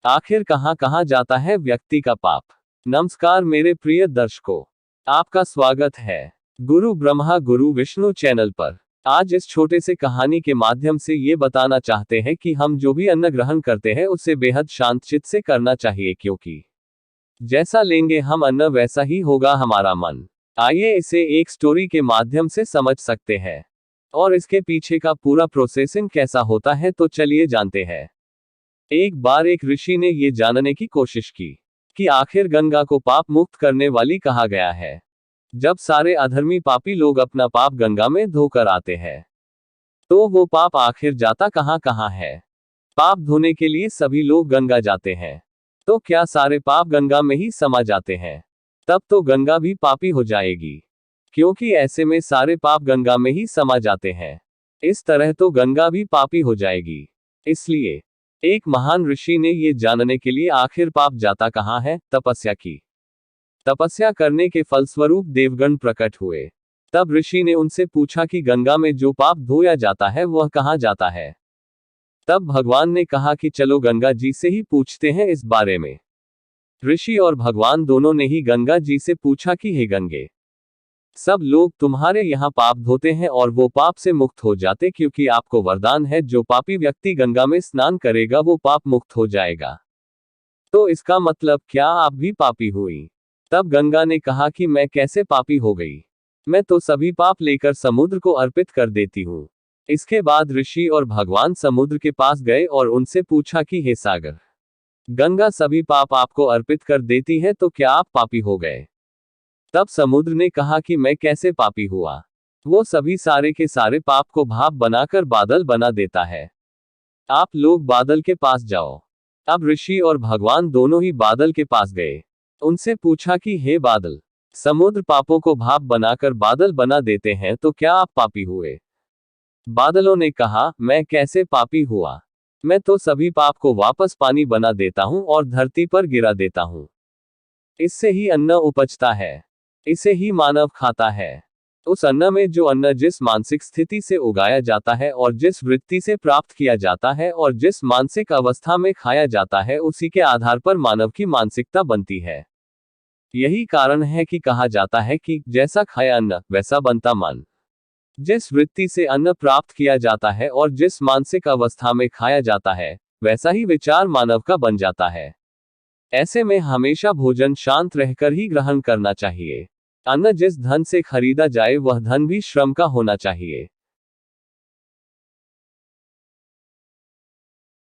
आखिर कहां कहां जाता है व्यक्ति का पाप। नमस्कार मेरे प्रिय दर्शकों, आपका स्वागत है गुरु ब्रह्मा गुरु विष्णु चैनल पर। आज इस छोटे से कहानी के माध्यम से ये बताना चाहते हैं कि हम जो भी अन्न ग्रहण करते हैं उसे बेहद शांत चित्त से करना चाहिए, क्योंकि जैसा लेंगे हम अन्न वैसा ही होगा हमारा मन। आइए इसे एक स्टोरी के माध्यम से समझ सकते हैं और इसके पीछे का पूरा प्रोसेसिंग कैसा होता है, तो चलिए जानते हैं। एक बार एक ऋषि ने ये जानने की कोशिश की कि आखिर गंगा को पाप मुक्त करने वाली कहा गया है। जब सारे अधर्मी पापी लोग अपना पाप गंगा में धोकर आते हैं, तो वो पाप आखिर जाता कहां कहां है। पाप धोने के लिए सभी लोग गंगा जाते हैं, तो क्या सारे पाप गंगा में ही समा जाते हैं? तब तो गंगा भी पापी हो जाएगी, क्योंकि ऐसे में सारे पाप गंगा में ही समा जाते हैं। इस तरह तो गंगा भी पापी हो जाएगी। इसलिए एक महान ऋषि ने ये जानने के लिए आखिर पाप जाता कहां है, तपस्या की। तपस्या करने के फलस्वरूप देवगण प्रकट हुए। तब ऋषि ने उनसे पूछा कि गंगा में जो पाप धोया जाता है वह कहां जाता है। तब भगवान ने कहा कि चलो गंगा जी से ही पूछते हैं इस बारे में। ऋषि और भगवान दोनों ने ही गंगा जी से पूछा कि हे गंगे, सब लोग तुम्हारे यहाँ पाप धोते हैं और वो पाप से मुक्त हो जाते, क्योंकि आपको वरदान है जो पापी व्यक्ति गंगा में स्नान करेगा वो पाप मुक्त हो जाएगा। तो इसका मतलब क्या आप भी पापी हुई? तब गंगा ने कहा कि मैं कैसे पापी हो गई, मैं तो सभी पाप लेकर समुद्र को अर्पित कर देती हूँ। इसके बाद ऋषि और भगवान समुद्र के पास गए और उनसे पूछा कि हे सागर, गंगा सभी पाप आपको अर्पित कर देती है, तो क्या आप पापी हो गए? तब समुद्र ने कहा कि मैं कैसे पापी हुआ, वो सभी सारे के सारे पाप को भाप बनाकर बादल बना देता है। आप लोग बादल के पास जाओ। अब ऋषि और भगवान दोनों ही बादल के पास गए। उनसे पूछा कि हे बादल, समुद्र पापों को भाप बनाकर बादल बना देते हैं, तो क्या आप पापी हुए? बादलों ने कहा, मैं कैसे पापी हुआ, मैं तो सभी पाप को वापस पानी बना देता हूं और धरती पर गिरा देता हूं। इससे ही अन्न उपजता है, इसे ही मानव खाता है। उस अन्न में जो अन्न जिस मानसिक स्थिति से उगाया जाता है और जिस वृत्ति से प्राप्त किया जाता है और जिस मानसिक अवस्था में खाया जाता है, उसी के आधार पर मानव की मानसिकता बनती है। यही कारण है कि कहा जाता है कि जैसा खाया अन्न वैसा बनता मन। जिस वृत्ति से अन्न प्राप्त किया जाता है और जिस मानसिक अवस्था में खाया जाता है, वैसा ही विचार मानव का बन जाता है। ऐसे में हमेशा भोजन शांत रहकर ही ग्रहण करना चाहिए। अन्न जिस धन से खरीदा जाए वह धन भी श्रम का होना चाहिए।